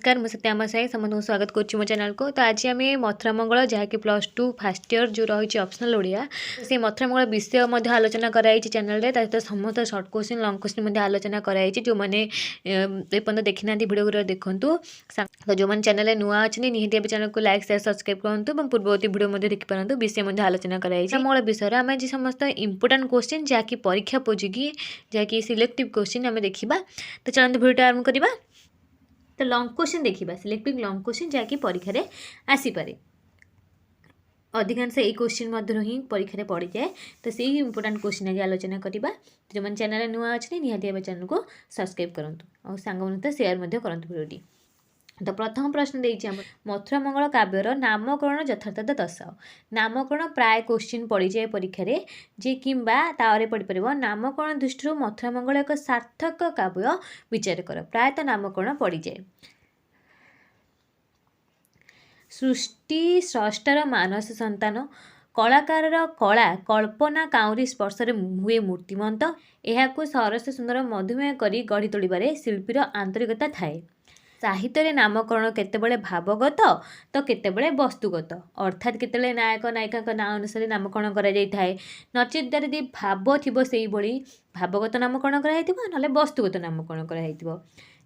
नमस्कार मुझे सत्यामा साई समस्त स्वागत करुच्ची मो चैनल को। तो आज आम मथुरा मंगल जहाँकि +2 फास्ट इयर जो रही ऑप्शनल ओडिया से मथुरा मंगल विषय आलोचना कराई चैनल रे सहित समस्त सर्ट क्वेश्चन लंग क्वेश्चन आलोचना कराई जो मैंने एपर्तन देखी ना भिडियो गुरा देखूँ। तो जो मैंने चैनल नुआ अच्छे निहती चैनल को लाइक शेयर सब्सक्राइब करूँ। पूर्ववर्ती भिडियो देखिपारु विषय आलोचना कराई मंगल विषय आम आज समस्त इंपोर्टाट क्वेश्चन जहाँकि परीक्षा उपयोगी जहाँकि सिलेक्टिव क्वेश्चन आम देखा। तो चलते भिडियो आरंभ करवा। तो लंग क्वेश्चन देखा सिलेक्टिव लंग क्वेश्चन जहाँकि परीक्षा रे आसीपारे अधिकांश यही क्वेश्चन मध्य ही परीक्षा पड़ जाए। तो से इंपोर्टाट क्वेश्चन आज आलोचना करवा। जो मैंने चैनल नुआ अच्छे निहती चैनल को सब्सक्राइब करूँ और सांग तो सेयार करूँ भिडियोटी। तो प्रथम प्रश्न देती मथुरा मंगल काव्यर नामकरण यथार्थता दर्शाओ। नामकरण प्राय क्वेश्चन पड़ जाए परीक्षा रे जे किंबा तारे पड़ पार नामकरण दृष्टि मथुरा मंगल एक सार्थक काव्य विचार कर। प्रायतः नामकरण पड़ जाए। सृष्टि स्रष्टार मानस संतान कलाकार कला कल्पना काउरी स्पर्श हुए मूर्तिमंत यह सरस सुंदर मधुमेह करी गढ़ी तोड़े शिल्पीर आंतरिकता थाए। साहित्य नामकरण केतेबेले भावगत तो केतेबेले वस्तुगत अर्थात केतेबेले नायक नायिका ना अनुसार नामकरण करा जाय थाए नचेत यदि भाव थिबो सेही भली भावगत नामकरण करा जायतिबो नले वस्तुगत नामकरण करा जायतिबो।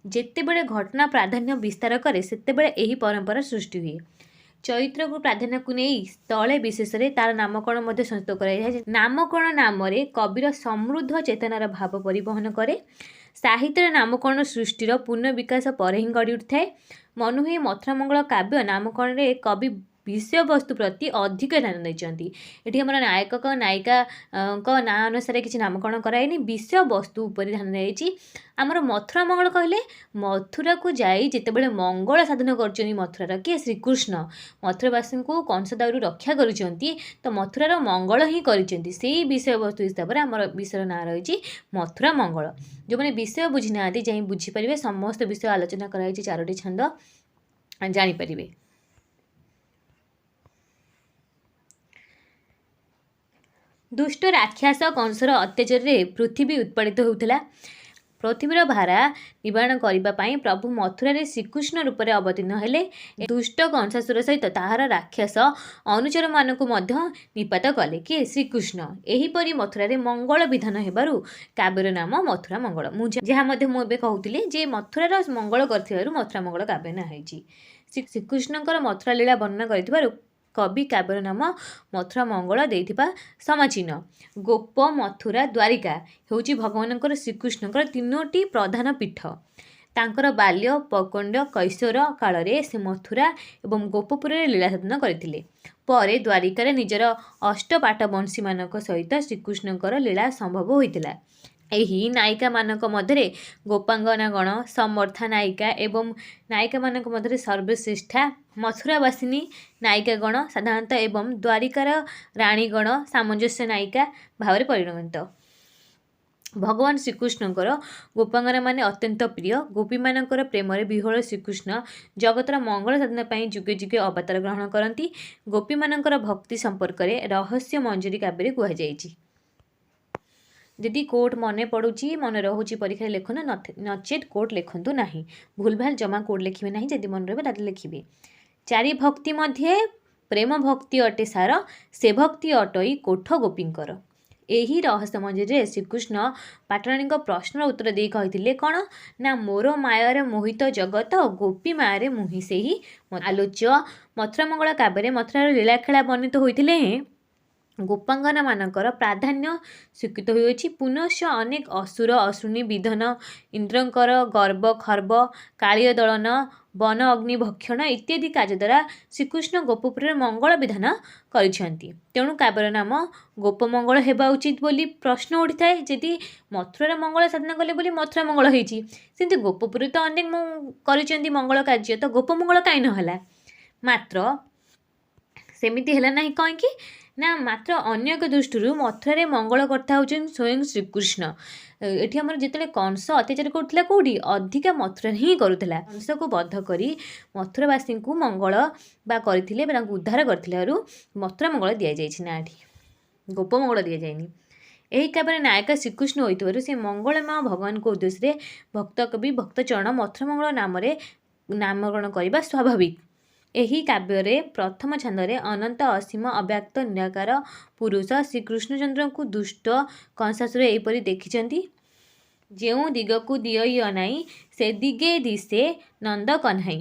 जेतेबेले घटना प्राधान्य विस्तार करे सेतेबेले एही परंपरा सृष्टि हुए। चरित्र को प्राधान्य को नहीं स्थले विशेष तार नामकरण मध्य संयुक्त कराए। नामकरण नाम कविर समृद्ध चेतनार भाव परिवहन करे। साहित्य नामकरण सृष्टिर पूर्ण विकास पर ही गढ़ी उठे। मनुहे मथुरा मंगल काव्य नामकरण रे कवि विषय वस्तु प्रति अधिक ध्यान देती। ये आम नायक नायिका ना अनुसार किसी नामकरण कराएनि विषय वस्तु उपर ध्यान दिखाई। आमर मथुरा मंगल कहले मथुरा को जाई जितेबेले मंगल साधन कर मथुरार किए श्रीकृष्ण मथुरावासी को कंस दाउरू रक्षा करुँच तो मथुरार मंगल ही करिसेंती सेही विषय वस्तु हिसाब से आमर विषय ना रही मथुरा मंगल। जो मैंने विषय बुझी ना जाई बुझीपारे समस्त विषय आलोचना कराई 4टी छंद जानीपारे। दुष्ट राक्षस कंसर अत्याचार पृथ्वी उत्पादित होता। पृथ्वीर भारा निवारण करने प्रभु मथुरा श्रीकृष्ण रूप में अवतीर्ण हेले। दुष्ट कंसासुर सहित ताहार राक्षस अनुचर मानक निपात कले किए श्रीकृष्ण। एहीपरि मथुरा रे मंगल विधान हेबारु काव्यर नाम मथुरा मंगल। मुझे कहूली जे मथुरार मंगल कर मथुरा मंगल काव्य ना होइछि। श्रीकृष्णकर मथुरा लीला वर्णना कर कवि काव्यर नाम मथुरा मंगल देथिबा समाचिह्न। गोप मथुरा द्वारिका होउछि भगवानकर श्रीकृष्णकर 3टी प्रधान पीठ। तांकर बाल्य पौगंड कैशोर काल रे से मथुरा एवं गोपपुर लीला साधन करथिले। परे द्वारिका निजर अष्टपाट वंशी मानक सहित श्रीकृष्णकर लीला संभव होइतिला। एही नायिका मानक मध्य गोपांगना गण समर्था नायिका एवं नायिका मानक मध्य सर्वश्रेष्ठा मथुरावासिनी नायिका गण साधारणतः एवं द्वारिकार राणीगण सामंजस्य नायिका भाव परिणमित। भगवान श्रीकृष्णकर गोपांगना माने अत्यंत प्रिय। गोपी मानकर प्रेम विह्वल श्रीकृष्ण जगतर मंगल साधन पर जुगे जुगे अवतार ग्रहण करती। गोपी मानकर भक्ति संपर्क में रहस्य मंजरी काव्य कहुଯାଇଛି। यदि कोर्ट मन पड़ुची मन रोचे परीक्षा लिखन नचेत कोर्ट लिखु ना भूल भाल जमा कोर्ट लिखे ना जदि मन रही लिखे। 4 भक्ति मध्य प्रेम भक्ति अटे सार से भक्ति अटई कोठ गोपींकर। यही रहस्य मंजरी श्रीकृष्ण पाटराणी प्रश्न उत्तर दे कही कौन ना मोर मायर मोहित जगत गोपी मायर मुहि से ही आलोच्य मथुरा मंगल काव्य मथुरार लीला खेला वर्णित होते गोपांगना मानकर प्राधान्य स्वीकृत होइछि। पुनश्च अनेक असुर असुनी विधन इंद्रंकर गर्भ खर्ब कालिय दलन वन अग्नि भक्षण इत्यादि कार्य द्वारा श्रीकृष्ण गोपपुर मंगल विधान करिसेंती। तेणु काव्यर नाम गोपमंगल हेबा उचित बोली प्रश्न उठिथाए। यदि मथुरार मंगल साधना कले बोली मथुरा मंगल होइछि सेंति गोपपुर तो अनेक करिसेंती मंगल कार्य तो गोपमंगल काई न होला। मात्र सेमिति हेला नाही कहीं ना मात्र अन्य एक दृष्टि मथुरा मंगल कर्ता होउछन स्वयं श्रीकृष्ण। एठी हमर जितले कंस अत्याचार करुला कौटी अधिका मथुरा ही करुला। कंस को बध करी मथुरावासी को मंगल बा करथिले उद्धार करथिले मथुरा मंगल दिया जाइछि ना एठी गोप मंगल दिया जाइनि। यही काव्य नायक श्रीकृष्ण होइतबारु से मंगलमय भगवान को उद्देश्य भक्त कवि भक्तचरण मथुरा मंगल नाम ନାମକରଣ କରିବା ସ୍ୱାଭାବିକ। ଏହି କାବ୍ୟରେ ପ୍ରଥମ ଛାନ୍ଦରେ ଅନନ୍ତ ଅସୀମ ଅବ୍ୟକ୍ତ ନିରାକାର ପୁରୁଷ ଶ୍ରୀକୃଷ୍ଣଚନ୍ଦ୍ରଙ୍କୁ ଦୁଷ୍ଟ କଂସାସୁର ଏହିପରି ଦେଖିଛନ୍ତି। ଯେଉଁ ଦିଗକୁ ଦିଅଇ ଅନାଇ ସେ ଦିଗେ ଦିଶେ ନନ୍ଦ କହ୍ନାଇ।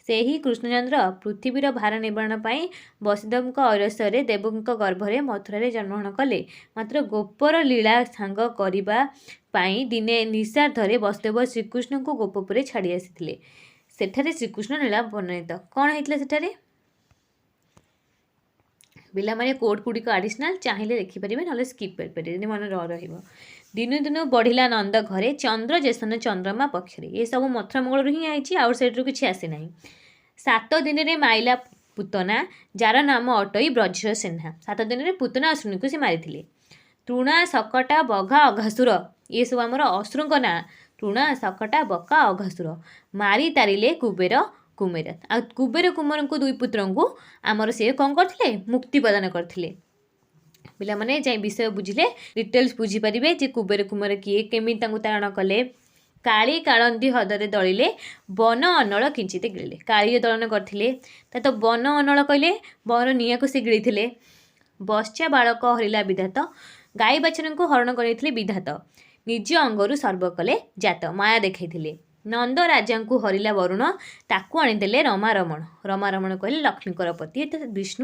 ସେହି କୃଷ୍ଣଚନ୍ଦ୍ର ପୃଥିବୀର ଭାର ନିବାରଣ ପାଇଁ ବସୁଦେବଙ୍କ ଔରସରେ ଦେବଙ୍କ ଗର୍ଭରେ ମଥୁରାରେ ଜନ୍ମଗ୍ରହଣ କଲେ। ମାତ୍ର ଗୋପର ଲୀଳା ସାଙ୍ଗ କରିବା ପାଇଁ ଦିନେ ନିଶାର୍ଦ୍ଧରେ ବସୁଦେବ ଶ୍ରୀକୃଷ୍ଣଙ୍କୁ ଗୋପପୁରରେ ଛାଡ଼ି ଆସିଥିଲେ। ସେଠାରେ ଶ୍ରୀକୃଷ୍ଣ ଲୀଳା ବର୍ଣ୍ଣିତ। କ'ଣ ହେଇଥିଲା ସେଠାରେ? ପିଲାମାନେ କୋଡ୍ ଗୁଡ଼ିକ ଆଡ଼ିସନାଲ୍ ଚାହିଁଲେ ଲେଖିପାରିବେ, ନହେଲେ ସ୍କିପ୍ କରିପାରିବେ, ଯେମିତି ମନେ ରହିବ। ଦିନୁ ଦିନୁ ବଢ଼ିଲା ନନ୍ଦ ଘରେ, ଚନ୍ଦ୍ର ଯେସନ ଚନ୍ଦ୍ରମା ପକ୍ଷରେ। ଏସବୁ ମଥୁରା ମଙ୍ଗଳରୁ ହିଁ ଆଇଛି, ଆଉଟ୍ ସାଇଡ଼୍ରୁ କିଛି ଆସିନାହିଁ। 7 ଦିନରେ ମାଇଲା ପୁତନା, ଯାର ନାମ ଅଟଇ ବ୍ରଜର ସେନା। 7 ଦିନରେ ପୁତନା ଅସୁରଙ୍କୁ ସେ ମାରିଥିଲେ। ତୃଣା ସକଟା ବଘା ଅଘାସୁର, ଏସବୁ ଆମର ଅସୁରଙ୍କ ନାଁ। ତୃଣା ସକଟା ବକା ଅଘାସୁର ମାରି ତାରିଲେ କୁବେର କୁମେର। ଆଉ କୁବେର କୁମରଙ୍କୁ 2 ପୁତ୍ରଙ୍କୁ ଆମର ସେ କ'ଣ କରିଥିଲେ? ମୁକ୍ତି ପ୍ରଦାନ କରିଥିଲେ। ପିଲାମାନେ ଯାଇ ବିଷୟ ବୁଝିଲେ ଡିଟେଲ୍ସ ବୁଝିପାରିବେ ଯେ କୁବେର କୁମର କିଏ, କେମିତି ତାଙ୍କୁ ତାରଣ କଲେ। କାଳି କାଳନ୍ଦୀ ହ୍ରଦରେ ଦଳିଲେ, ବନ ଅନଳ କିଞ୍ଚିତ ଗିଳିଲେ। କାଳିଏ ଦଳନ କରିଥିଲେ, ତା ତ ବନ ଅନଳ କହିଲେ ବର ନିଆଁକୁ ସେ ଗିଳିଥିଲେ। ବଶ୍ଚା ବାଳକ ହରିଲା ବିଧାତ, ଗାଈ ବାଛୁରୀଙ୍କୁ ହରଣ କରିଥିଲେ ବିଧାତ। ନିଜ ଅଙ୍ଗରୁ ସର୍ବ କଲେ ଜାତ, ମାୟା ଦେଖାଇଥିଲେ। ନନ୍ଦ ରାଜାଙ୍କୁ ହରିଲା ବରୁଣ, ତାକୁ ଆଣିଦେଲେ ରମାରମଣ। ରମାରମଣ କହିଲେ ଲକ୍ଷ୍ମୀଙ୍କର ପତି। ଏତ ବିଷ୍ଣୁ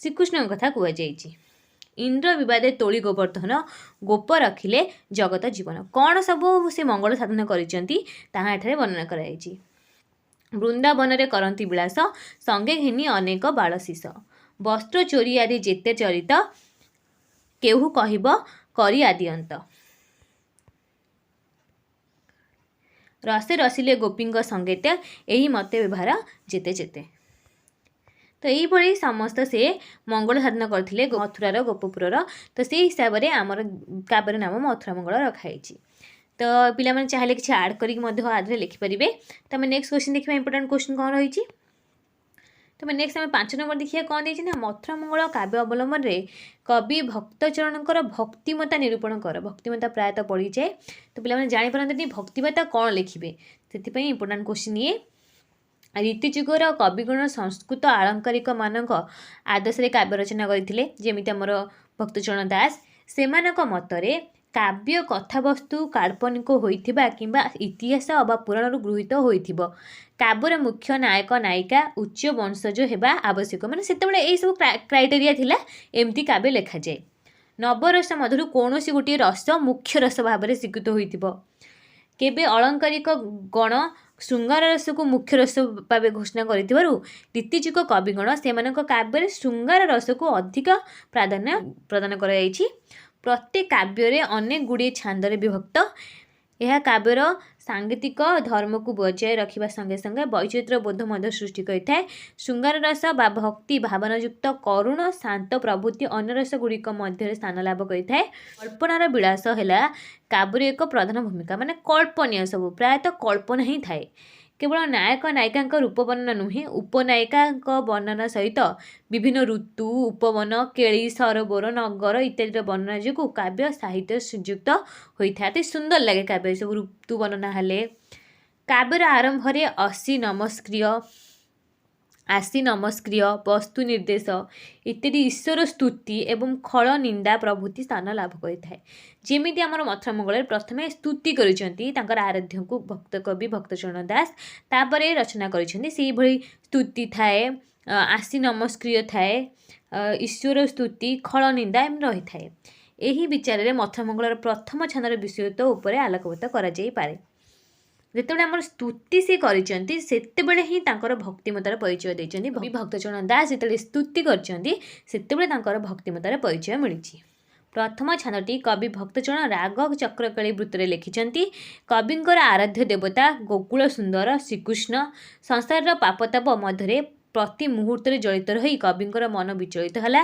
ଶ୍ରୀକୃଷ୍ଣଙ୍କ କଥା କୁହାଯାଇଛି। ଇନ୍ଦ୍ର ବିବାଦେ ତୋଳି ଗୋବର୍ଦ୍ଧନ, ଗୋପ ରଖିଲେ ଜଗତ ଜୀବନ। କ'ଣ ସବୁ ସେ ମଙ୍ଗଳ ସାଧନ କରିଛନ୍ତି ତାହା ଏଠାରେ ବର୍ଣ୍ଣନା କରାଯାଇଛି। ବୃନ୍ଦାବନରେ କରନ୍ତି ବିଳାସ, ସଙ୍ଗେ ଘେନି ଅନେକ ବାଳଶିଷ। ବସ୍ତ୍ର ଚୋରି ଆଦି ଯେତେ ଚରିତ, କେହୁ କହିବ କରି ଆଦି ଅନ୍ତ। ରସେ ରସିଲେ ଗୋପୀଙ୍କ ସଙ୍ଗେତ, ଏହି ମତେ ବ୍ୟବହାର ଯେତେ ଯେତେ। ତ ଏଇଭଳି ସମସ୍ତ ସେ ମଙ୍ଗଳ ସାଧନ କରିଥିଲେ ମଥୁରାର ଗୋପପୁରର। ତ ସେଇ ହିସାବରେ ଆମର କାବ୍ୟର ନାମ ମଥୁରା ମଙ୍ଗଳ ରଖାଯାଇଛି। ତ ପିଲାମାନେ ଚାହିଁଲେ କିଛି ଆଡ଼୍ କରିକି ମଧ୍ୟ ଆଧରେ ଲେଖିପାରିବେ। ତ ଆମେ ନେକ୍ସଟ କ୍ୱେଶ୍ଚିନ୍ ଦେଖିବା। ଇମ୍ପୋର୍ଟାଣ୍ଟ କ୍ୱେଶ୍ଚିନ୍ କ'ଣ ରହିଛି? ତମେ ନେକ୍ସଟ ଆମେ 5 ନମ୍ବର ଦେଖିବା କ'ଣ ଦେଇଛି ନା, ମଥୁରା ମଙ୍ଗଳ କାବ୍ୟ ଅବଲମ୍ବନରେ କବି ଭକ୍ତଚରଣଙ୍କର ଭକ୍ତିମତା ନିରୂପଣ କର। ଭକ୍ତିମତା ପ୍ରାୟତଃ ପଡ଼ିଯାଏ, ତ ପିଲାମାନେ ଜାଣିପାରନ୍ତିନି ଭକ୍ତିମତା କ'ଣ ଲେଖିବେ, ସେଥିପାଇଁ ଇମ୍ପୋର୍ଟାଣ୍ଟ କ୍ୱେଶ୍ଚିନ୍ ଇଏ। ରୀତିଯୁଗର କବିଗଣ ସଂସ୍କୃତ ଆଳଙ୍କାରିକମାନଙ୍କ ଆଦର୍ଶରେ କାବ୍ୟ ରଚନା କରିଥିଲେ, ଯେମିତି ଆମର ଭକ୍ତଚରଣ ଦାସ। ସେମାନଙ୍କ ମତରେ କାବ୍ୟ କଥାବସ୍ତୁ କାଳ୍ପନିକ ହୋଇଥିବା କିମ୍ବା ଇତିହାସ ଅବା ପୁରାଣରୁ ଗୃହୀତ ହୋଇଥିବ। କାବ୍ୟର ମୁଖ୍ୟ ନାୟକ ନାୟିକା ଉଚ୍ଚ ବଂଶଜ ହେବା ଆବଶ୍ୟକ। ମାନେ ସେତେବେଳେ ଏଇସବୁ କ୍ରାଇଟେରିଆ ଥିଲା, ଏମିତି କାବ୍ୟ ଲେଖାଯାଏ। ନବରସ ମଧ୍ୟରୁ କୌଣସି ଗୋଟିଏ ରସ ମୁଖ୍ୟ ରସ ଭାବରେ ସ୍ୱୀକୃତ ହୋଇଥିବ। କେବେ ଅଳଙ୍କାରିକ ଗଣ ଶୃଙ୍ଗାର ରସକୁ ମୁଖ୍ୟ ରସ ଭାବେ ଘୋଷଣା କରିଥିବାରୁ ରୀତିଯୁଗ କବିଗଣ ସେମାନଙ୍କ କାବ୍ୟରେ ଶୃଙ୍ଗାର ରସକୁ ଅଧିକ ପ୍ରାଧାନ୍ୟ ପ୍ରଦାନ କରାଯାଇଛି। ପ୍ରତ୍ୟେକ କାବ୍ୟରେ ଅନେକ ଗୁଡ଼ିଏ ଛାନ୍ଦରେ ବିଭକ୍ତ। ଏହା କାବ୍ୟର ସାଙ୍ଗୀତିକ ଧର୍ମକୁ ବଜାୟ ରଖିବା ସଙ୍ଗେ ସଙ୍ଗେ ବୈଚିତ୍ର୍ୟ ବୋଧ ମଧ୍ୟ ସୃଷ୍ଟି କରିଥାଏ। ଶୃଙ୍ଗାର ରସ ବା ଭକ୍ତି ଭାବନାଯୁକ୍ତ କରୁଣ ଶାନ୍ତ ପ୍ରଭୃତି ଅନ୍ୟ ରସ ଗୁଡ଼ିକ ମଧ୍ୟରେ ସ୍ଥାନ ଲାଭ କରିଥାଏ। କଳ୍ପନାର ବିଳାସ ହେଲା କାବ୍ୟର ଏକ ପ୍ରଧାନ ଭୂମିକା। ମାନେ କଳ୍ପନୀୟ ସବୁ, ପ୍ରାୟତଃ କଳ୍ପନା ହିଁ ଥାଏ। କେବଳ ନାୟକ ନାୟିକାଙ୍କ ରୂପ ବର୍ଣ୍ଣନା ନୁହେଁ, ଉପନାୟିକାଙ୍କ ବର୍ଣ୍ଣନା ସହିତ ବିଭିନ୍ନ ଋତୁ, ଉପବନ, କେଳି, ସରୋବର, ନଗର ଇତ୍ୟାଦିର ବର୍ଣ୍ଣନା ଯୋଗୁଁ କାବ୍ୟ ସାହିତ୍ୟ ଶ୍ରୀଯୁକ୍ତ ହୋଇଥାଏ। ଅତି ସୁନ୍ଦର ଲାଗେ କାବ୍ୟ ସବୁ ଋତୁ ବର୍ଣ୍ଣନା ହେଲେ। କାବ୍ୟର ଆରମ୍ଭରେ ଆସି ନମସ୍କ୍ରିୟ ବସ୍ତୁ ନିର୍ଦ୍ଦେଶ ଇତ୍ୟାଦି ଈଶ୍ୱର ସ୍ତୁତି ଏବଂ ଖଳ ନିନ୍ଦା ପ୍ରଭୃତି ସ୍ଥାନ ଲାଭ କରିଥାଏ। ଯେମିତି ଆମର ମଥୁରା ମଙ୍ଗଳରେ ପ୍ରଥମେ ସ୍ତୁତି କରିଛନ୍ତି ତାଙ୍କର ଆରାଧ୍ୟଙ୍କୁ ଭକ୍ତ କବି ଭକ୍ତଚରଣ ଦାସ, ତାପରେ ରଚନା କରିଛନ୍ତି। ସେଇଭଳି ସ୍ତୁତି ଥାଏ, ଆସି ନମସ୍କ୍ରିୟ ଥାଏ, ଈଶ୍ୱର ସ୍ତୁତି, ଖଳ ନିନ୍ଦା ଏମିତି ରହିଥାଏ। ଏହି ବିଚାରରେ ମଥୁରା ମଙ୍ଗଳର ପ୍ରଥମ ଛାନ୍ଦର ବିଷୟତ୍ୱ ଉପରେ ଆଲୋକପାତ କରାଯାଇପାରେ। ଯେତେବେଳେ ଆମର ସ୍ତୁତି ସେ କରିଛନ୍ତି ସେତେବେଳେ ହିଁ ତାଙ୍କର ଭକ୍ତିମତାର ପରିଚୟ ଦେଇଛନ୍ତି। କବି ଭକ୍ତଚରଣ ଦାସ ଯେତେବେଳେ ସ୍ତୁତି କରିଛନ୍ତି ସେତେବେଳେ ତାଙ୍କର ଭକ୍ତିମତାର ପରିଚୟ ମିଳିଛି। ପ୍ରଥମ ଛାନ୍ଦଟି କବି ଭକ୍ତଚରଣ ରାଗ ଚକ୍ରକଳି ବୃତ୍ତରେ ଲେଖିଛନ୍ତି। କବିଙ୍କର ଆରାଧ୍ୟ ଦେବତା ଗୋକୁଳ ସୁନ୍ଦର ଶ୍ରୀକୃଷ୍ଣ ସଂସାରର ପାପତାପ ମଧ୍ୟରେ ପ୍ରତି ମୁହୂର୍ତ୍ତରେ ଜଡ଼ିତ ରହି କବିଙ୍କର ମନ ବିଚଳିତ ହେଲା।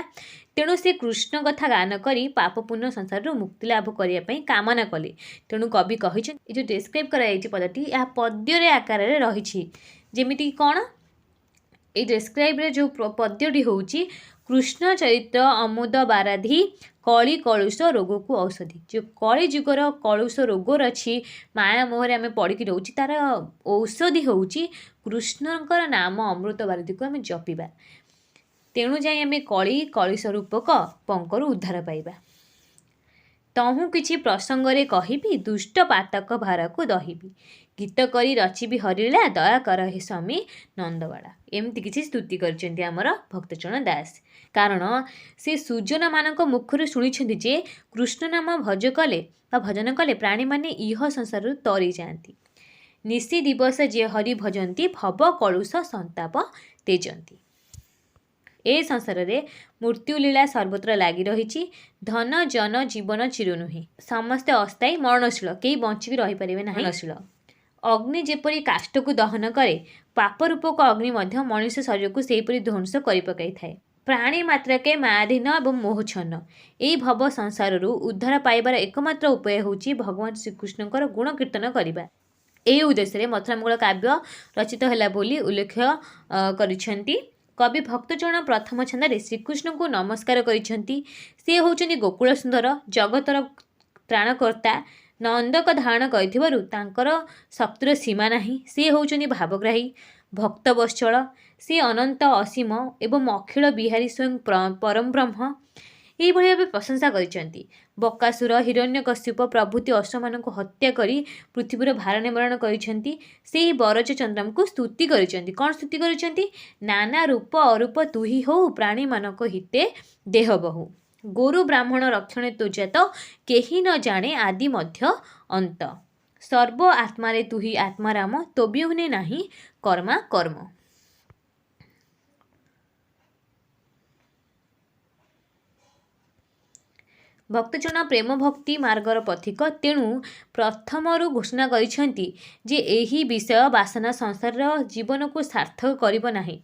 ତେଣୁ ସେ କୃଷ୍ଣ କଥା ଗାନ କରି ପାପପୂର୍ଣ୍ଣ ସଂସାରରୁ ମୁକ୍ତି ଲାଭ କରିବା ପାଇଁ କାମନା କଲେ। ତେଣୁ କବି କହିଛନ୍ତି, ଏ ଯେଉଁ ଡେସ୍କ୍ରାଇବ୍ କରାଯାଇଛି ପଦଟି, ଏହା ପଦ୍ୟରେ ଆକାରରେ ରହିଛି। ଯେମିତିକି କ'ଣ, এই ଡେସ୍କ୍ରାଇବ୍ରେ ଯେଉଁ ପଦ୍ୟଟି ହେଉଛି कृष्ण चरित्र अमुद बाराधी कली कलुष रोग को औषधि। जो कली जुगर कलुष रोग अच्छी माया मोहरे आम पड़ी रोचे तार औषधि हूँ कृष्णकर नाम अमृत बाराधी को आम जपिबा। तेणु जाई आम कली कलुष रूपक पंकरु उद्धार पाइबा। तहु किछि प्रसंगरे कहिबी दुष्ट पातक भार को दहिबी। गीत करी रचिबी हरिला दया कर हे स्वामी नंदवाड़ा। एमती किछि स्तुति करछन्ती हमर भक्तचरण दास। कारण से सुजन मानक मुखर शुणिछन्ती जे कृष्ण नाम भज कले बा भजन कले प्राणी माने इह संसार तरी जाती। निशी दिवस जे हरि भजन्ती भव कलुष संताप तेजंती। ए संसार रे मृत्यु लीला सर्वत्र लागी रही। धन जन जीवन चिर नुहे समस्ते अस्थायी मरणशील केही बंची रही पारे ना। मरणशील अग्नि जेपरी काष्ठ को दहन करे पाप रूपक अग्नि मध्य मनुष्य शरीर को सेहीपरि ध्वंस कर पकाई थाए। प्राणी मात्रके मायाधीन एवं मोहच्छन्न यही भव संसार उद्धार पाइबार एकमात्र उपाय होची भगवान श्रीकृष्णकर गुण कीर्तन करवा। यही उद्देश्य मथुरा मंगल काव्य रचित है बोली उल्लेख करिसेंती। कवि भक्तचरण प्रथम छंदे श्रीकृष्ण को नमस्कार करिसेंती। से होचंदी गोकुल सुंदर जगतर त्राणकर्ता नंदक धारण करथिबारु तांकर शक्तिर सीमा नाही। से होचंदी भावग्राही भक्त वत्सल से अनंत असीम एवं अखिल बिहारी स्वयं परम ब्रह्म यही भाव प्रशंसा करिसेंती। बकासुर हिरण्यकश्यप प्रभृति असुरମାନଙ୍କୁ हत्या करी पृथ्वीर भार निवारण करिसेंती। से बरज चंद्रम को स्तुति करिसेंती। कौन स्तुति करिसेंती? नाना रूप अरूप तुही हो प्राणी मानक हिते देह बहु। गोरु ब्राह्मण रक्षणे तुजात केही न जाने आदि मध्य अंत। सर्व आत्मारे तुही आत्माराम तो बिहुने नाही कर्मा कर्म। भक्तचरण प्रेम भक्ति मार्गर पथिक तेणु प्रथमरु घोषणा करिसेंती जे एही विषय वासना संसार जीवन को सार्थक करिब नाही।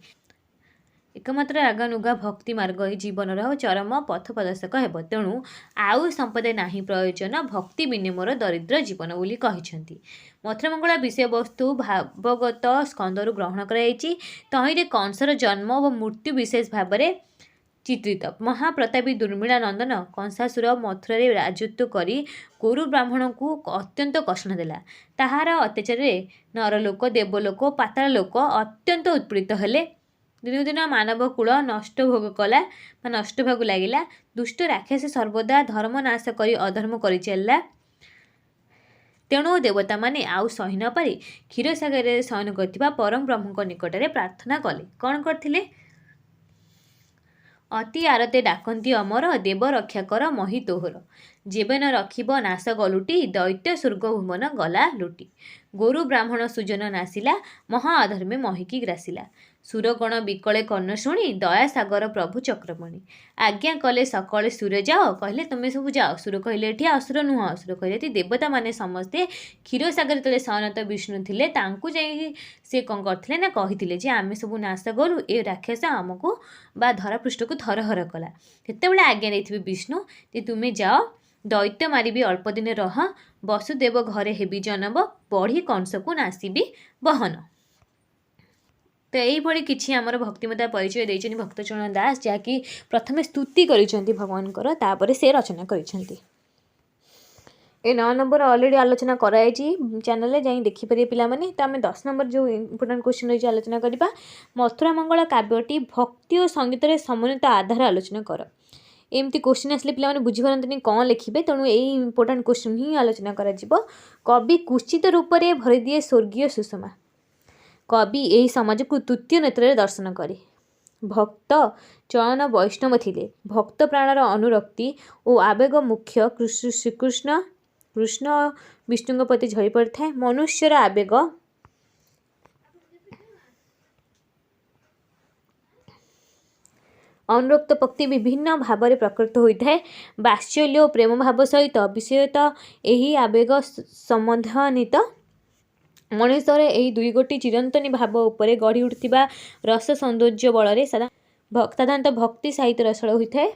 एकमात्र रागानुगा भक्ति मार्ग ही जीवन चरम पथ प्रदर्शक हेब। तेणु आउ संपदे नाही प्रयोजन भक्ति बिने मोर दरिद्र जीवन बोली कहिसेंती। मथुरा मंगला विषय वस्तु भावगत स्कंदरु ग्रहण कराइछि। तहिरे कंसर जन्म और मृत्यु विशेष भाव में चित्रित। महाप्रतापी दुर्मिला नंदन कंसासुर मथुरा राजत्व करी गोरु ब्राह्मण को अत्यंत कष्ट देला। ताहार अत्याचार नरलोक देवलोक पाताल लोक अत्यंत उत्पीड़ित हेले। दिनू दिन मानव कूल नष्ट भोग कला नष्ट भाग लगिला। दुष्ट राक्षस सर्वदा धर्म नाश करी अधर्म करी चलला। तेणु देवता माने आउ सही न पारि क्षीरसागर शयन करथिबा परम ब्रह्म निकट में प्रार्थना कले। कौन करथिले? अति आरते डाकंती अमर देव रक्षा कर मही तोहर। जेबे न रखिब नाश गलुटी दैत्य स्वर्ग भुवन गला लुटी। गोरु ब्राह्मण सुजन नासिला महा अधर्मे महिकी ग्रासिला। सुरगण विकले कर्ण शुणी दया सागर प्रभु चक्रमणि। आज्ञा कले सकले सुर जाओ कहले तुमे सब जाओ। सुर कहले एठी असुर नुह असुर कहले देवता माने समस्ते क्षीरसागर तले शयनत विष्णु थिले। तांकु जाई से कौन करथिले ना कहिथिले जे आमे सब नाश करू ए राक्षस आमको बा धरा पृष्ठ को थरहर कला। केतेबेले आज्ञा देथिबे विष्णु जे तुमे जाओ दैत्य मारिबी अल्प दिन रह वसुदेव घरे हेबी जनब बढ़ी कंस को नासिबी बहन। तो यही किछि आमर भक्तिमता परिचय देइछनि भक्तचरण दास जहाँकि प्रथमे स्तुति करिसेंती भगवानकर तापर से रचना करिसेंती। ए 9 नंबर ऑलरेडी आलोचना कराई चैनल रे जाई देखि परिए पिला माने। तो आमे 10 नंबर जो इंपोर्टेंट क्वेश्चन रही आलोचना करिबा। मथुरा मंगल काव्यटी भक्ति और संगीत रे समन्वित आधार आलोचना कर। एमती क्वेश्चन आसले पिला माने बुझी पारंतनी कौन लिखिबे। तेणु यही इंपोर्टेंट क्वेश्चन ही आलोचना करा जिवो। कवि कुचित रूप से भरी दिए स्वर्गीय सुषमा। कवि यही समाज को तृतीय नेत्र दर्शन करे। भक्त चयन वैष्णव थिले। भक्त प्राणर अनुरक्ति और आवेग मुख्य श्रीकृष्ण कृष्ण विष्णु प्रति झरी पड़े था। मनुष्यर आवेग अनुरक्त पक्ति विभिन्न भाव में प्रकृत होता है। बात्सल्य और प्रेम भाव सहित विषयता यही आवेग संबंधित मनुष्यर यही दुई गोटी चिरंतनी भाव उपरे गढ़ी उठिबा रस सौंदर्य बल साधारणतः भक्ति साहित्य रसळ होता है।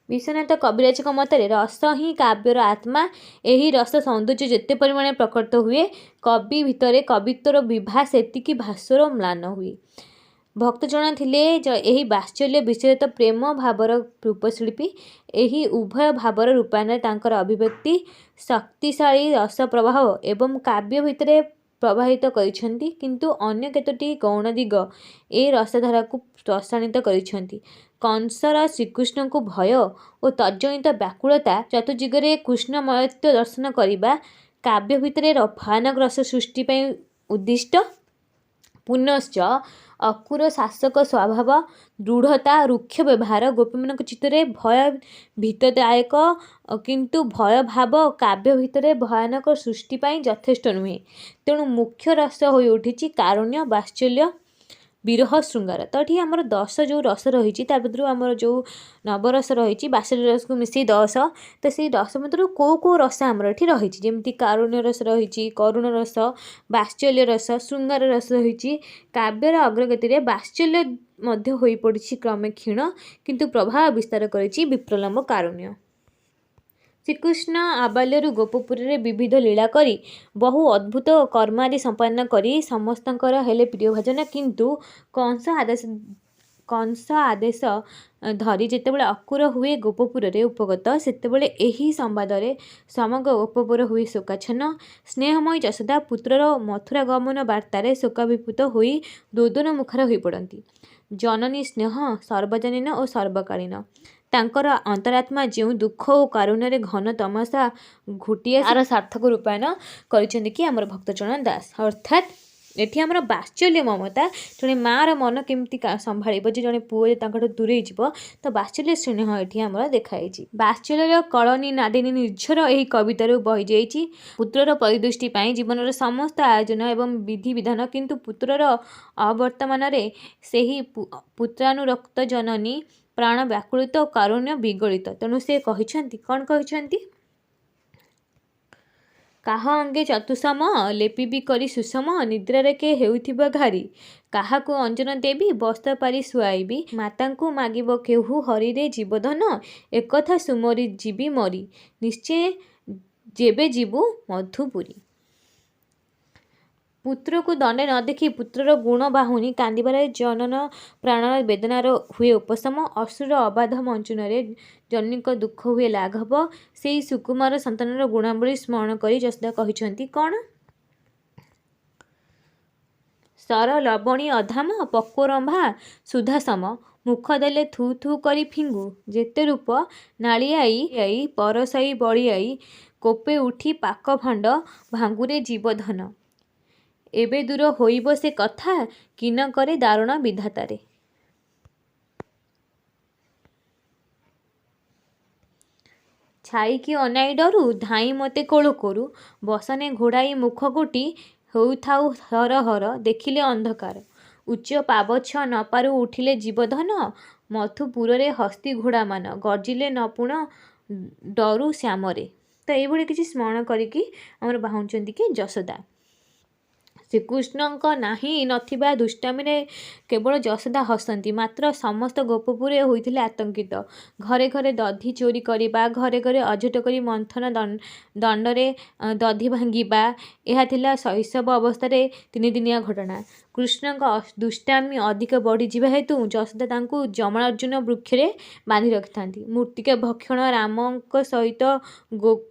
ବିଶ୍ୱନାଥ କବିରାଜଙ୍କ ମତରେ ରସ ହିଁ କାବ୍ୟର ଆତ୍ମା। ଏହି ରସ ସୌନ୍ଦର୍ଯ୍ୟ ଯେତେ ପରିମାଣରେ ପ୍ରକଟ ହୁଏ, କବି ଭିତରେ କବିତ୍ୱର ବିଭା ସେତିକି ଭାସ୍ୱର ମ୍ଳାନ ହୁଏ। ଭକ୍ତ ଜଣ ଥିଲେ ଏହି ବାତ୍ସଲ୍ୟ ବିଷୟତ ପ୍ରେମ ଭାବର ରୂପଶିଳ୍ପୀ। ଏହି ଉଭୟ ଭାବର ରୂପାୟନରେ ତାଙ୍କର ଅଭିବ୍ୟକ୍ତି ଶକ୍ତିଶାଳୀ ରସ ପ୍ରବାହ ଏବଂ କାବ୍ୟ ଭିତରେ ପ୍ରବାହିତ କରିଛନ୍ତି। କିନ୍ତୁ ଅନ୍ୟ କେତୋଟି ଗୌଣ ଦିଗ ଏ ରସଧାରାକୁ ରସାୟନିତ କରିଛନ୍ତି। କଂସର ଶ୍ରୀକୃଷ୍ଣଙ୍କୁ ଭୟ ଓ ତଜ୍ଜନିତ ବ୍ୟାକୁଳତା, ଚତୁର୍ଦିଗରେ କୃଷ୍ଣମୟତ୍ୱ ଦର୍ଶନ କରିବା, କାବ୍ୟ ଭିତରେ ଭୟାନକ ରସ ସୃଷ୍ଟି ପାଇଁ ଉଦ୍ଦିଷ୍ଟ। ପୁନଶ୍ଚ ଅକୁର ଶାସକ ସ୍ୱଭାବ, ଦୃଢ଼ତା, ରୁକ୍ଷ ବ୍ୟବହାର ଗୋପୀମାନଙ୍କ ଚିତ୍ତରେ ଭୟ ଭୀତଦାୟକ, କିନ୍ତୁ ଭୟଭାବ କାବ୍ୟ ଭିତରେ ଭୟାନକ ସୃଷ୍ଟି ପାଇଁ ଯଥେଷ୍ଟ ନୁହେଁ। ତେଣୁ ମୁଖ୍ୟ ରସ ହୋଇ ଉଠିଛି କାରୁଣ୍ୟ, ବାତ୍ସଲ୍ୟ, ବିରହ, ଶୃଙ୍ଗାର। ତ ଏଠି ଆମର 10 ଯେଉଁ ରସ ରହିଛି ତା ଭିତରୁ ଆମର ଯେଉଁ ନବରସ ରହିଛି, ବାତ୍ସଲ୍ୟ ରସକୁ ମିଶାଇ 10। ତ ସେଇ 10 ମଧ୍ୟରୁ କେଉଁ ରସ ଆମର ଏଠି ରହିଛି, ଯେମିତି କାରୁଣ୍ୟ ରସ ରହିଛି, କରୁଣ ରସ, ବାତ୍ସଲ୍ୟ ରସ, ଶୃଙ୍ଗାର ରସ ରହିଛି। କାବ୍ୟର ଅଗ୍ରଗତିରେ ବାତ୍ସଲ୍ୟ ମଧ୍ୟ ହୋଇପଡ଼ିଛି କ୍ରମେ କ୍ଷୀଣ, କିନ୍ତୁ ପ୍ରଭାବ ବିସ୍ତାର କରିଛି ବିପ୍ରଲମ୍ବ କାରୁଣ୍ୟ। ଶ୍ରୀକୃଷ୍ଣ ଆବାଲ୍ୟରୁ ଗୋପପୁରରେ ବିବିଧ ଲୀଳା କରି ବହୁ ଅଦ୍ଭୁତ କର୍ମାଦି ସମ୍ପାଦନ କରି ସମସ୍ତଙ୍କର ହେଲେ ପ୍ରିୟଭାଜନ। କିନ୍ତୁ କଂସ ଆଦେଶ ଧରି ଯେତେବେଳେ ଅକୁର ହୁଏ ଗୋପପୁରରେ ଉପଗତ, ସେତେବେଳେ ଏହି ସମ୍ବାଦରେ ସମଗ୍ର ଗୋପପୁର ହୁଏ ଶୋକାଚ୍ଛନ୍ନ। ସ୍ନେହମୟୀ ଯଶୋଦା ପୁତ୍ରର ମଥୁରା ଗମନ ବାର୍ତ୍ତାରେ ଶୋକାଭିଭୂତ ହୋଇ ରୋଦନ ମୁଖର ହୋଇପଡ଼ନ୍ତି। ଜନନୀ ସ୍ନେହ ସର୍ବଜନୀନ ଓ ସର୍ବକାଳୀନ। ତାଙ୍କର ଅନ୍ତରାତ୍ମା ଯେଉଁ ଦୁଃଖ ଓ କାରୁଣ୍ୟରେ ଘନ ତମସା ଘୋଟିଆ ତାର ସାର୍ଥକ ରୂପାୟନ କରିଛନ୍ତି କି ଆମର ଭକ୍ତଚରଣ ଦାସ। ଅର୍ଥାତ୍ ଏଠି ଆମର ବାତ୍ସଲ୍ୟ ମମତା, ଜଣେ ମାଆର ମନ କେମିତି ସମ୍ଭାଳିବ ଯେ ଜଣେ ପୁଅ ଯେ ତାଙ୍କଠୁ ଦୂରେଇ ଯିବ, ତ ବାତ୍ସଲ୍ୟ ସ୍ନେହ ଏଠି ଆମର ଦେଖାଯାଇଛି। ବାତ୍ସଲ୍ୟର କଳନି ନାଦିନୀ ନିର୍ଝର ଏହି କବିତାରୁ ବହିଯାଇଛି। ପୁତ୍ରର ପରିଦୃଷ୍ଟି ପାଇଁ ଜୀବନର ସମସ୍ତ ଆୟୋଜନ ଏବଂ ବିଧିବିଧାନ, କିନ୍ତୁ ପୁତ୍ରର ଅବର୍ତ୍ତମାନରେ ସେହି ପୁତ୍ରାନୁରକ୍ତ ଜନନୀ ପ୍ରାଣ ବ୍ୟାକୁଳିତ ଓ କାରୁଣ୍ୟ ବିଗଳିତ। ତେଣୁ ସେ କହିଛନ୍ତି, କ'ଣ କହିଛନ୍ତି? କାହ ଅଙ୍ଗେ ଚତୁସମ ଲେପିବି କରି ସୁଷମ, ନିଦ୍ରାରେ କେ ହେଉଥିବ ଘାରି, କାହାକୁ ଅଞ୍ଜନ ଦେବି ବସ୍ତ୍ର ପାରି ଶୁଆଇବି, ମାତାଙ୍କୁ ମାଗିବ କେହୁ ହରିରେ ଜୀବଧନ, ଏକଥା ସୁମରି ଯିବି ମରି, ନିଶ୍ଚୟ ଯେବେ ଯିବୁ ମଧୁପୁରୀ। ପୁତ୍ରକୁ ଦଣ୍ଡେ ନ ଦେଖି ପୁତ୍ରର ଗୁଣ ବାହୁନି କାନ୍ଦିବାରେ ଜନନ ପ୍ରାଣର ବେଦନାର ହୁଏ ଉପଶମ। ଅଶ୍ରୁର ଅବାଧ ମଞ୍ଚନରେ ଜନନୀଙ୍କ ଦୁଃଖ ହୁଏ ଲାଘବ। ସେହି ସୁକୁମାର ସନ୍ତାନର ଗୁଣାବଳୀ ସ୍ମରଣ କରି ଯଶୋଦା କହିଛନ୍ତି କ'ଣ? ସର ଲବଣୀ ଅଧାମ, ପକ୍ୱରମ୍ଭା ସୁଧାସମ, ମୁଖ ଦେଲେ ଥୁ ଥୁ କରି ଫିଙ୍ଗୁ, ଯେତେ ରୂପ ନାଳିଆଇ ପରସଇ ବଳିଆଇ, କୋପେ ଉଠି ପାକ ଭାଣ୍ଡ ଭାଙ୍ଗୁରେ ଜୀବଧନ, ଏବେ ଦୂର ହୋଇବ ସେ କଥା, କିନ କରେ ଦାରୁଣ ବିଧାତାରେ। ଛାଇକି ଅନାଇ ଡରୁ ଧାଇଁ ମୋତେ କୋଳ କରୁ, ବସନେ ଘୋଡ଼ାଇ ମୁଖ ଗୋଟି, ହେଉଥାଉ ହର ହର ଦେଖିଲେ ଅନ୍ଧକାର, ଉଚ୍ଚ ପାବଚ୍ଛ ନ ପାରୁ ଉଠିଲେ ଜୀବଧନ, ମଥୁପୁରରେ ହସ୍ତି ଘୋଡ଼ାମାନ, ଗର୍ଜିଲେ ନ ପୁଣ ଡରୁ ଶ୍ୟାମରେ। ତ ଏଇଭଳି କିଛି ସ୍ମରଣ କରିକି ଆମର ବାହୁଛନ୍ତି କି ଯଶୋଦା। ଶ୍ରୀକୃଷ୍ଣଙ୍କ ନାହିଁ ନଥିବା ଦୁଷ୍ଟାମୀରେ କେବଳ ଯଶୋଦା ହସନ୍ତି, ମାତ୍ର ସମସ୍ତ ଗୋପପୁରେ ହୋଇଥିଲେ ଆତଙ୍କିତ। ଘରେ ଘରେ ଦଧି ଚୋରି କରିବା, ଘରେ ଘରେ ଅଝଟ କରି ମନ୍ଥନ ଦଣ୍ଡରେ ଦଧି ଭାଙ୍ଗିବା, ଏହା ଥିଲା ଶୈଶବ ଅବସ୍ଥାରେ ତିନିଦିନିଆ ଘଟଣା। କୃଷ୍ଣଙ୍କ ଦୁଷ୍ଟାମୀ ଅଧିକ ବଢ଼ିଯିବା ହେତୁ ଯଶୋଦା ତାଙ୍କୁ ଯମାର୍ଜୁନ ବୃକ୍ଷରେ ବାନ୍ଧି ରଖିଥାନ୍ତି। ମୃତ୍ତିକା ଭକ୍ଷଣ ରାମଙ୍କ ସହିତ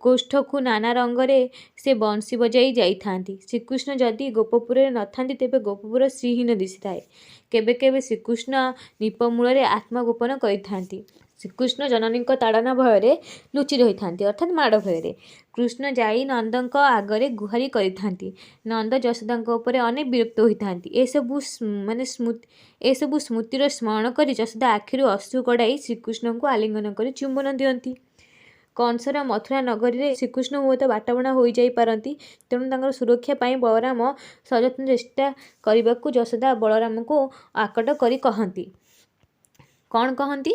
ଗୋଷ୍ଠକୁ ନାନା ରଙ୍ଗରେ ସେ ବଂଶୀ ବଜାଇ ଯାଇଥାନ୍ତି। ଶ୍ରୀକୃଷ୍ଣ ଯଦି ଗୋପପୁରରେ ନଥାନ୍ତି ତେବେ ଗୋପପୁର ଶ୍ରୀହୀନ ଦିଶିଥାଏ। କେବେ କେବେ ଶ୍ରୀକୃଷ୍ଣ ନିପମୂଳରେ ଆତ୍ମଗୋପନ କରିଥାନ୍ତି। ଶ୍ରୀକୃଷ୍ଣ ଜନନୀଙ୍କ ତାଡ଼ନା ଭୟରେ ଲୁଚି ରହିଥାନ୍ତି, ଅର୍ଥାତ୍ ମାଡ଼ ଭୟରେ। କୃଷ୍ଣ ଯାଇ ନନ୍ଦଙ୍କ ଆଗରେ ଗୁହାରି କରିଥାନ୍ତି। ନନ୍ଦ ଯଶୋଦାଙ୍କ ଉପରେ ଅନେକ ବିରକ୍ତ ହୋଇଥାନ୍ତି। ଏସବୁ ସ୍ମୃତିର ସ୍ମରଣ କରି ଯଶୋଦା ଆଖିରୁ ଅଶ୍ରୁ ଗଡ଼ାଇ ଶ୍ରୀକୃଷ୍ଣଙ୍କୁ ଆଲିଙ୍ଗନ କରି ଚୁମ୍ବନ ଦିଅନ୍ତି। କଂସର ମଥୁରା ନଗରୀରେ ଶ୍ରୀକୃଷ୍ଣ ହୁଏତ ବାଟବଣା ହୋଇଯାଇପାରନ୍ତି, ତେଣୁ ତାଙ୍କର ସୁରକ୍ଷା ପାଇଁ ବଳରାମ ସଯତ୍ନ ଚେଷ୍ଟା କରିବାକୁ ଯଶୋଦା ବଳରାମଙ୍କୁ ଆକଟ କରି କହନ୍ତି। କ'ଣ କହନ୍ତି?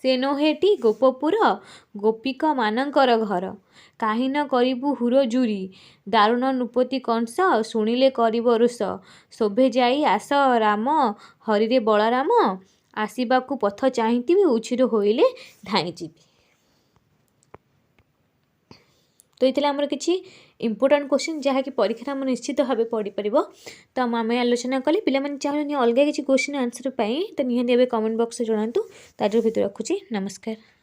ସେ ନୋହେଟି ଗୋପପୁର, ଗୋପିକମାନଙ୍କର ଘର, କାହିଁ ନ କରିବୁ ହୁର ଜୁରି, ଦାରୁଣ ନୃପତି କଂସ, ଶୁଣିଲେ କରିବ ରୋଷ, ଶୋଭେ ଯାଇ ଆସ ରାମ ହରିରେ ବଳରାମ, ଆସିବାକୁ ପଥ ଚାହିଁଥିବି ଉଛିରୁ ହୋଇଲେ ଧାଇଁଯିବି। ତ ଏଇଥିଲା ଆମର କିଛି ଇମ୍ପୋର୍ଟାଣ୍ଟ କ୍ୱେଶ୍ଚିନ୍ ଯାହାକି ପରୀକ୍ଷାରେ ଆମର ନିଶ୍ଚିତ ଭାବେ ପଡ଼ିପାରିବ। ତ ଆମେ ଆଲୋଚନା କଲେ ପିଲାମାନେ ଚାହୁଁଛନ୍ତି ଅଲଗା କିଛି କ୍ୱେଶ୍ଚିନ୍ ଆନ୍ସର୍ ପାଇଁ ତ ନିହାତି ଏବେ କମେଣ୍ଟ ବକ୍ସରେ ଜଣାନ୍ତୁ। ତ ଆଜିର ଭିଡ଼ିଓ ରଖୁଛି। ନମସ୍କାର।